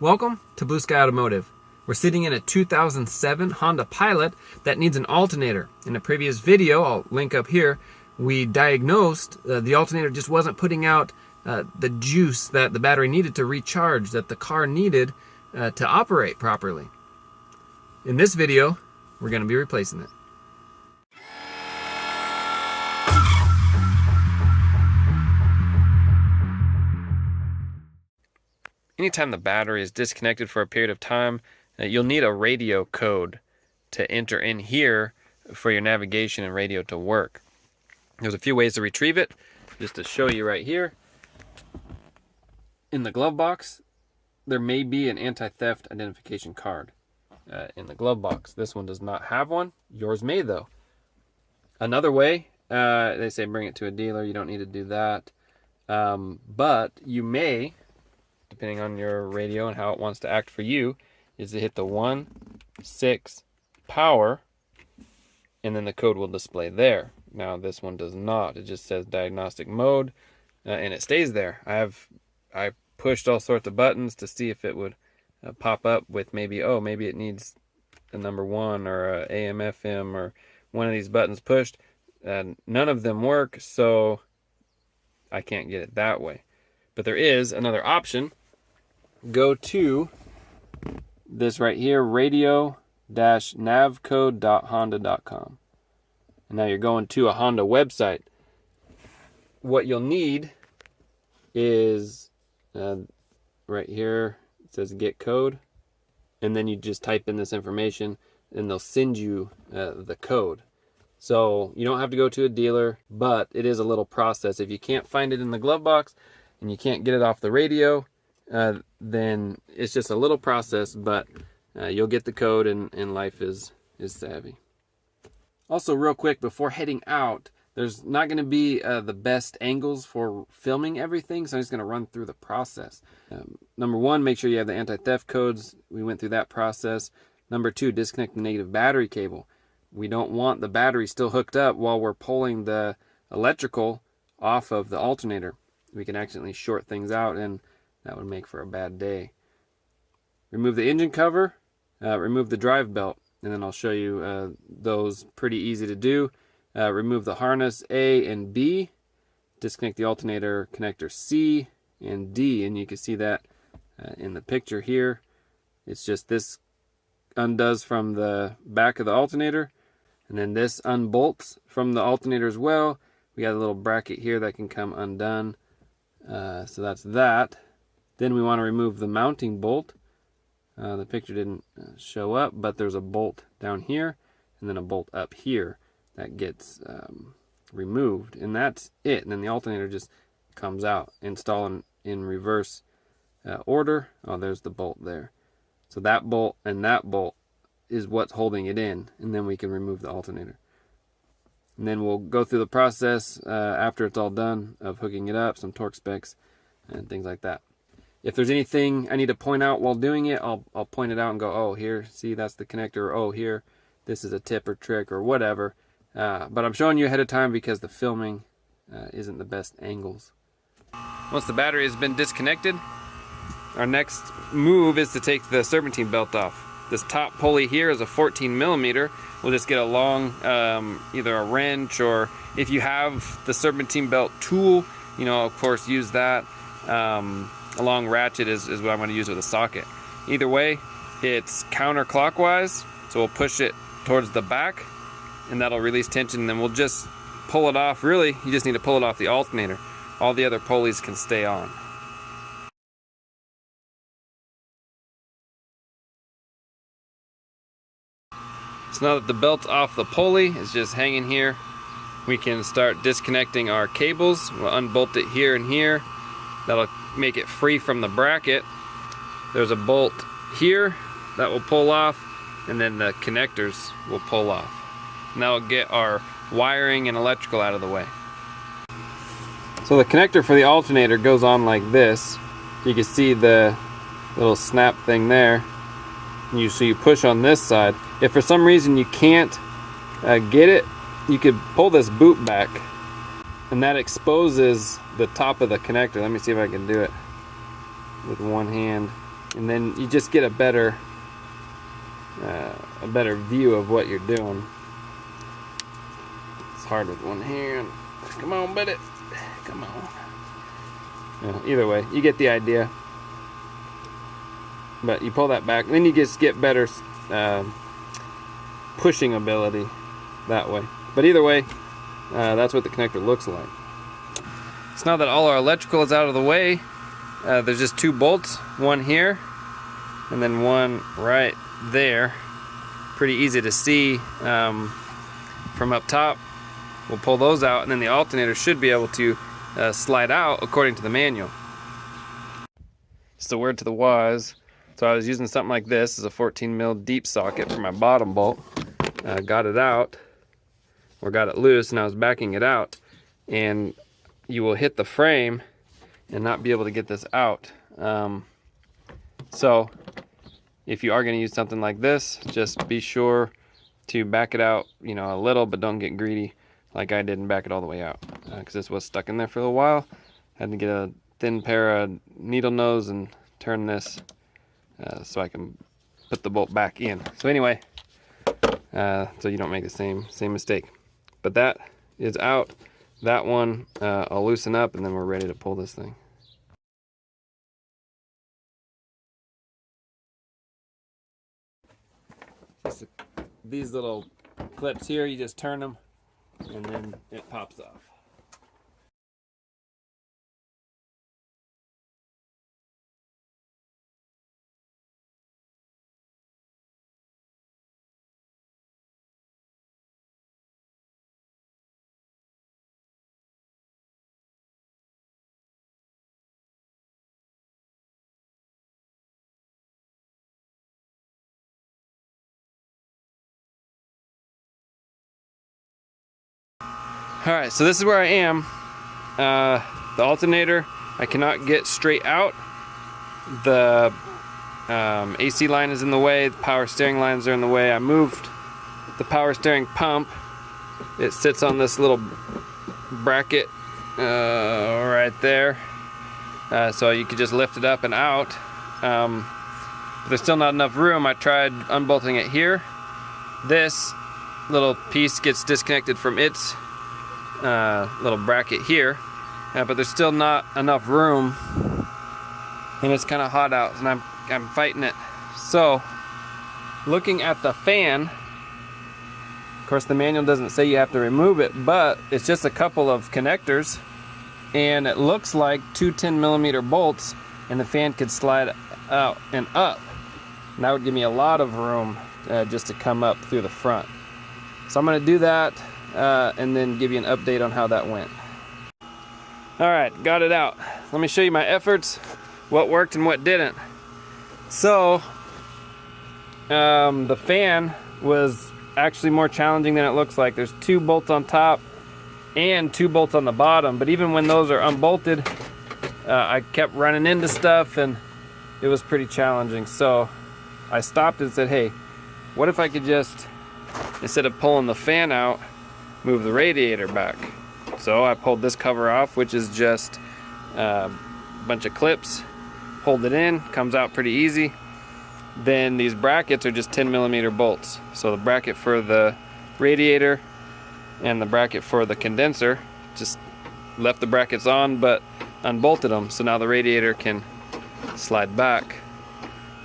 Welcome to Blue Sky Automotive. We're sitting in a 2007 Honda Pilot that needs an alternator. In a previous video, I'll link up here, we diagnosed the alternator just wasn't putting out the juice that the battery needed to recharge, that the car needed to operate properly. In this video, we're going to be replacing it. Anytime the battery is disconnected for a period of time, you'll need a radio code to enter in here for your navigation and radio to work. There's a few ways to retrieve it. Just to show you right here, in the glove box, there may be an anti-theft identification card in the glove box. This one does not have one. Yours may, though. Another way, they say bring it to a dealer. You don't need to do that. But you may, depending on your radio and how it wants to act for you, is to hit the 1-6 power, and then the code will display there. Now this one does not. It just says diagnostic mode, and it stays there. I pushed all sorts of buttons to see if it would pop up with maybe it needs a number 1 or a AM FM or one of these buttons pushed. None of them work, so I can't get it that way. But there is another option. Go to this right here, radio-navcode.honda.com. And now you're going to a Honda website. What you'll need is right here, it says get code. And then you just type in this information and they'll send you the code. So you don't have to go to a dealer, but it is a little process. If you can't find it in the glove box and you can't get it off the radio, then it's just a little process, but you'll get the code, and life is savvy. Also, real quick, before heading out, there's not going to be the best angles for filming everything, so I'm just going to run through the process. Number 1, make sure you have the anti-theft codes. We went through that process. Number 2, disconnect the negative battery cable. We don't want the battery still hooked up while we're pulling the electrical off of the alternator. We can accidentally short things out, and that would make for a bad day. Remove the engine cover, remove the drive belt, and then I'll show you those pretty easy to do. Remove the harness A and B, disconnect the alternator connector C and D, and you can see that in the picture here. It's just this undoes from the back of the alternator, and then this unbolts from the alternator as well. We got a little bracket here that can come undone, so that's that. Then we want to remove the mounting bolt. The picture didn't show up, but there's a bolt down here and then a bolt up here that gets removed, and that's it. And then the alternator just comes out. Install in reverse order. Oh, there's the bolt there. So that bolt and that bolt is what's holding it in, and then we can remove the alternator. And then we'll go through the process after it's all done of hooking it up, some torque specs and things like that. If there's anything I need to point out while doing it, I'll point it out and go, oh, here, see, that's the connector, or oh, here, this is a tip or trick or whatever. But I'm showing you ahead of time because the filming isn't the best angles. Once the battery has been disconnected, our next move is to take the serpentine belt off. This top pulley here is a 14 millimeter. We'll just get a long, either a wrench, or if you have the serpentine belt tool, of course, use that. A long ratchet is what I'm going to use with a socket. Either way, it's counterclockwise, so we'll push it towards the back, and that'll release tension, and then we'll just pull it off. Really, you just need to pull it off the alternator. All the other pulleys can stay on. So now that the belt's off the pulley, it's just hanging here, we can start disconnecting our cables. We'll unbolt it here and here. That'll make it free from the bracket. There's a bolt here that will pull off, and then the connectors will pull off. And that'll get our wiring and electrical out of the way. So the connector for the alternator goes on like this. You can see the little snap thing there. So you push on this side. If for some reason you can't get it, you could pull this boot back, and that exposes the top of the connector. Let me see if I can do it with one hand. and then you just get a better view of what you're doing. It's hard with one hand. Come on, buddy. Come on. Either way, you get the idea. But you pull that back, and then you just get better pushing ability that way. But either way, that's what the connector looks like. So now that all our electrical is out of the way, there's just 2 bolts, one here, and then one right there. Pretty easy to see from up top. We'll pull those out, and then the alternator should be able to slide out according to the manual. Just a word to the wise. So I was using something like this as a 14 mil deep socket for my bottom bolt. Got it out, or got it loose, and I was backing it out. And you will hit the frame and not be able to get this out. So if you are going to use something like this, just be sure to back it out, you know, a little, but don't get greedy like I did and back it all the way out, because this was stuck in there for a while. Had to get a thin pair of needle nose and turn this so I can put the bolt back in. So anyway, so you don't make the same mistake. But that is out. That one I'll loosen up, and then we're ready to pull this thing. Just these little clips here, you just turn them, and then it pops off. Alright, so this is where I am. The alternator, I cannot get straight out. The AC line is in the way, the power steering lines are in the way. I moved the power steering pump. It sits on this little bracket right there. So you could just lift it up and out. But there's still not enough room. I tried unbolting it here. This little piece gets disconnected from its little bracket here, but there's still not enough room, and it's kind of hot out, and I'm fighting it. So looking at the fan, of course the manual doesn't say you have to remove it, but it's just a couple of connectors, and it looks like 2 10mm bolts, and the fan could slide out and up, and that would give me a lot of room just to come up through the front. So I'm going to do that and then give you an update on how that went. Alright, got it out. Let me show you my efforts, what worked and what didn't. So the fan was actually more challenging than it looks like. There's 2 bolts on top and 2 bolts on the bottom, but even when those are unbolted, I kept running into stuff, and it was pretty challenging. So I stopped and said, hey, what if I could just, instead of pulling the fan out, move the radiator back? So I pulled this cover off, which is just a bunch of clips. Hold it in, comes out pretty easy. Then these brackets are just 10mm bolts. So the bracket for the radiator and the bracket for the condenser, just left the brackets on but unbolted them, so now the radiator can slide back.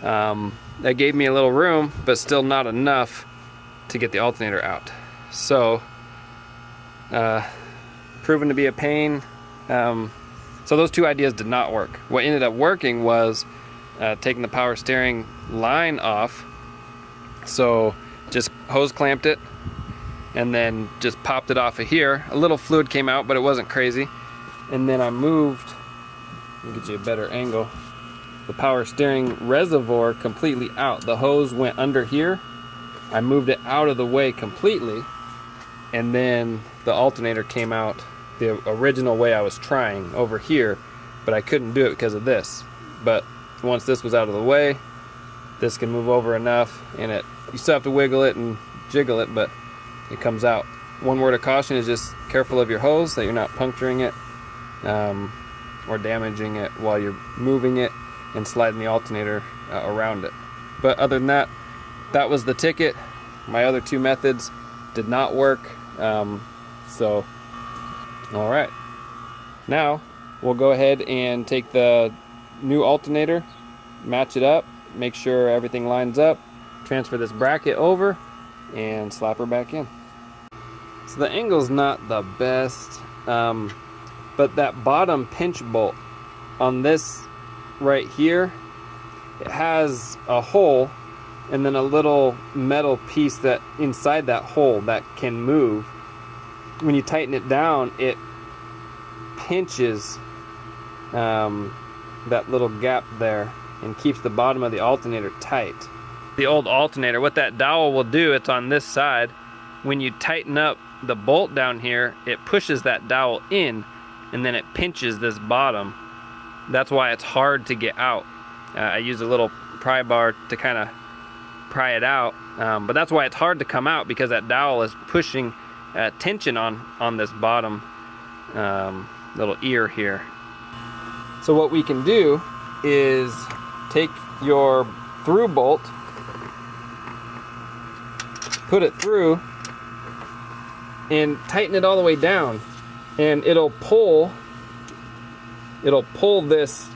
That gave me a little room, but still not enough to get the alternator out. So proven to be a pain. So those 2 ideas did not work. What ended up working was taking the power steering line off. So just hose clamped it and then just popped it off of here. A little fluid came out, but it wasn't crazy. And then I moved, let me get you a better angle, the power steering reservoir completely out. The hose went under here. I moved it out of the way completely, and then the alternator came out the original way I was trying over here, but I couldn't do it because of this. But once this was out of the way, this can move over enough, and you still have to wiggle it and jiggle it, but it comes out. One word of caution is just careful of your hose, that you're not puncturing it or damaging it while you're moving it. and sliding the alternator around it. But other than that, that was the ticket. My other two methods did not work. So, all right. Now, we'll go ahead and take the new alternator, match it up, make sure everything lines up, transfer this bracket over, and slap her back in. So the angle's not the best, but that bottom pinch bolt on this right here, it has a hole and then a little metal piece that inside that hole that can move. When you tighten it down, it pinches that little gap there and keeps the bottom of the alternator tight. The old alternator, what that dowel will do, it's on this side. When you tighten up the bolt down here, it pushes that dowel in and then it pinches this bottom. That's why it's hard to get out. I use a little pry bar to kind of pry it out, but that's why it's hard to come out, because that dowel is pushing tension on this bottom little ear here. So what we can do is take your through bolt, put it through, and tighten it all the way down, and it'll pull this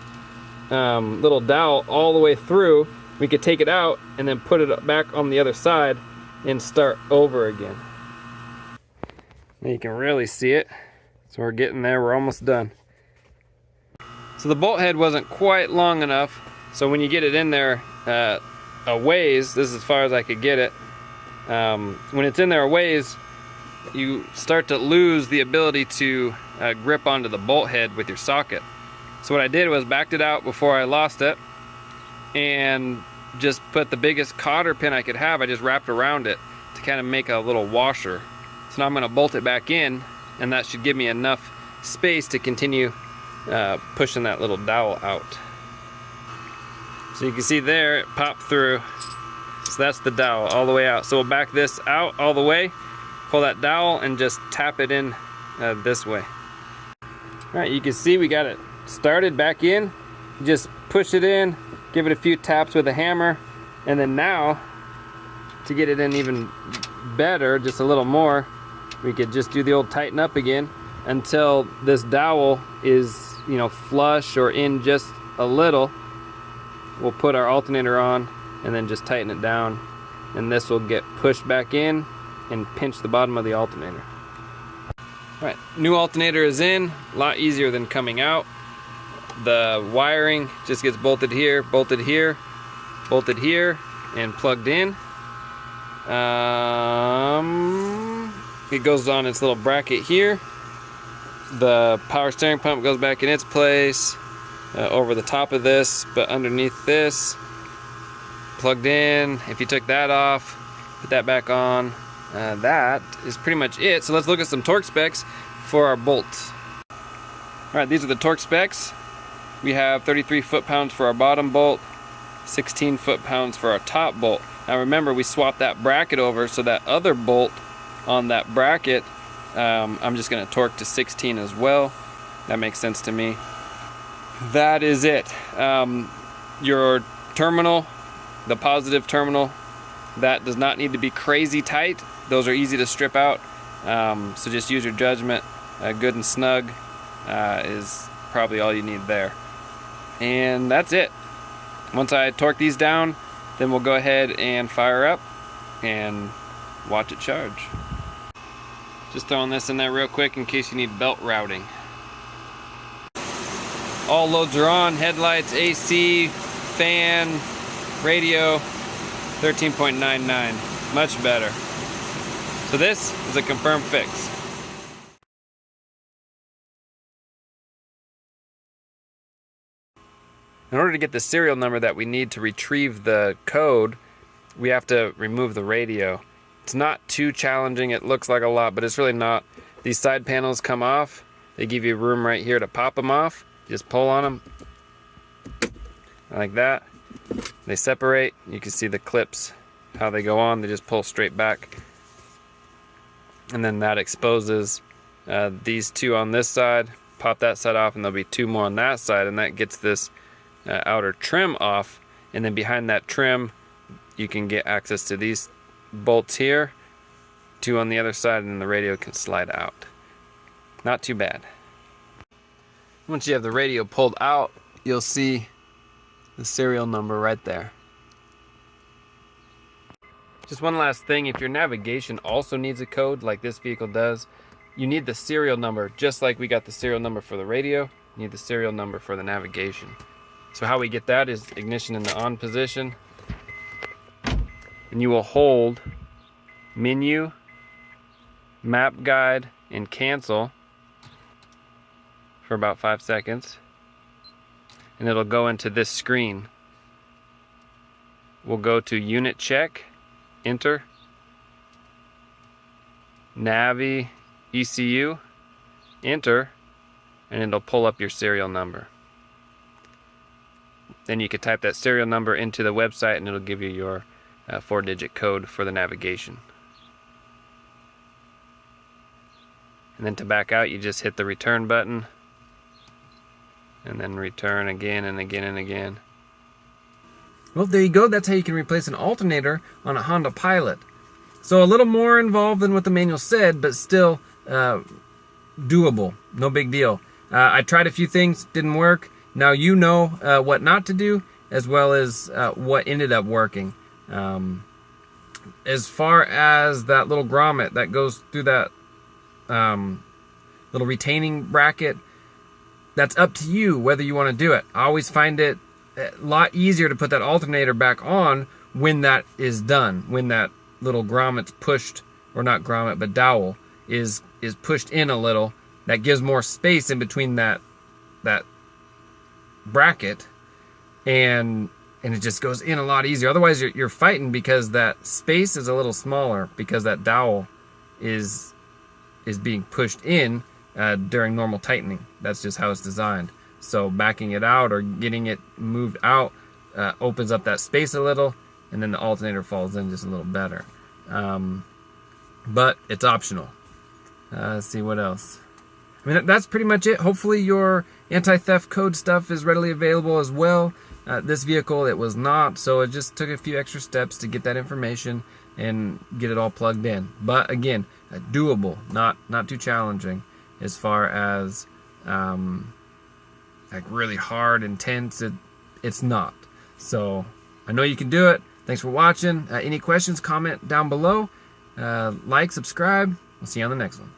little dowel all the way through. We could take it out and then put it back on the other side and start over again. Now you can really see it. So we're getting there, we're almost done. So the bolt head wasn't quite long enough, so when you get it in there a ways, this is as far as I could get it, when it's in there a ways, you start to lose the ability to grip onto the bolt head with your socket. So what I did was backed it out before I lost it, and just put the biggest cotter pin I could have, I just wrapped around it to kind of make a little washer. So now I'm going to bolt it back in, and that should give me enough space to continue pushing that little dowel out. So you can see there, it popped through. So that's the dowel all the way out. So we'll back this out all the way, pull that dowel, and just tap it in this way. All right, you can see we got it started back in. Just push it in, give it a few taps with a hammer, and then now, to get it in even better, just a little more, we could just do the old tighten up again until this dowel is, you know, flush or in just a little. We'll put our alternator on and then just tighten it down, and this will get pushed back in and pinch the bottom of the alternator. All right, new alternator is in, a lot easier than coming out. The wiring just gets bolted here, bolted here, bolted here, and plugged in. It goes on its little bracket here. The power steering pump goes back in its place over the top of this, but underneath this, plugged in. If you took that off, put that back on, that is pretty much it. So let's look at some torque specs for our bolts. All right, these are the torque specs. We have 33 foot-pounds for our bottom bolt, 16 foot-pounds for our top bolt. Now remember, we swapped that bracket over, so that other bolt on that bracket, I'm just going to torque to 16 as well. That makes sense to me. That is it. Your terminal, the positive terminal, that does not need to be crazy tight. Those are easy to strip out, so just use your judgment. Good and snug is probably all you need there. And that's it. Once I torque these down, then we'll go ahead and fire up and watch it charge. Just throwing this in there real quick in case you need belt routing. All loads are on, headlights, AC, fan, radio, 13.99, much better. So this is a confirmed fix. In order to get the serial number that we need to retrieve the code, we have to remove the radio. It's not too challenging, it looks like a lot, but it's really not. These side panels come off. They give you room right here to pop them off. Just pull on them like that. They separate. You can see the clips, how they go on. They just pull straight back. And then that exposes these two on this side. Pop that side off, and there'll be two more on that side, and that gets this outer trim off, and then behind that trim you can get access to these bolts here, 2 on the other side, and then the radio can slide out. Not too bad. Once you have the radio pulled out, you'll see the serial number right there. Just one last thing, if your navigation also needs a code like this vehicle does, you need the serial number. Just like we got the serial number for the radio, you need the serial number for the navigation. So how we get that is ignition in the on position, and you will hold menu, map guide, and cancel for about 5 seconds, and it'll go into this screen. We'll go to unit check, enter, Navi, ECU, enter, and it'll pull up your serial number. Then you can type that serial number into the website and it'll give you your 4-digit code for the navigation. And then to back out, you just hit the return button and then return again and again and again. Well, there you go. That's how you can replace an alternator on a Honda Pilot. So a little more involved than what the manual said, but still doable. No big deal. I tried a few things, didn't work. Now you know what not to do, as well as what ended up working. As far as that little grommet that goes through that little retaining bracket, that's up to you whether you want to do it. I always find it a lot easier to put that alternator back on when that is done, when that little grommet's pushed, or not grommet, but dowel is pushed in a little. That gives more space in between that bracket, and it just goes in a lot easier. Otherwise you're fighting because that space is a little smaller, because that dowel is being pushed in during normal tightening. That's just how it's designed. So backing it out or getting it moved out opens up that space a little, and then the alternator falls in just a little better. But it's optional. Let's see what else. I mean, that's pretty much it. Hopefully your anti-theft code stuff is readily available as well. This vehicle, it was not, so it just took a few extra steps to get that information and get it all plugged in. But again, doable, not too challenging as far as like really hard, intense. It's not. So I know you can do it. Thanks for watching. Any questions, comment down below. Like, subscribe. We'll see you on the next one.